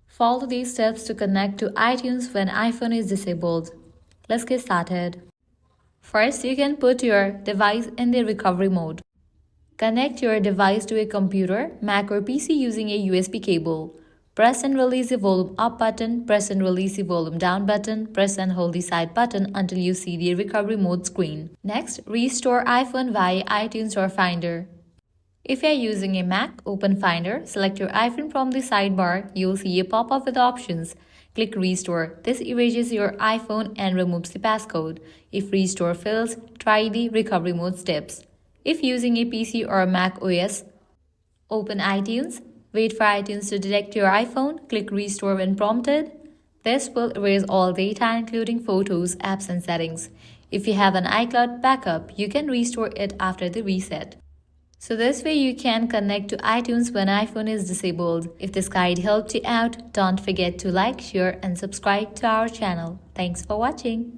Follow these steps to connect to iTunes when iPhone is disabled. Let's get started. First, you can put your device in the recovery mode. Connect your device to a computer, Mac or PC using a USB cable. Press and release the volume up button, press and release the volume down button, press and hold the side button until you see the recovery mode screen. Next, restore iPhone via iTunes or Finder. If you are using a Mac, open Finder, select your iPhone from the sidebar, you will see a pop-up with options. Click Restore. This erases your iPhone and removes the passcode. If Restore fails, try the recovery mode steps. If using a PC or Mac OS, open iTunes. Wait for iTunes to detect your iPhone. Click Restore when prompted. This will erase all data including photos, apps and settings. If you have an iCloud backup, you can restore it after the reset. So this way you can connect to iTunes when iPhone is disabled. If this guide helped you out, don't forget to like, share and subscribe to our channel. Thanks for watching.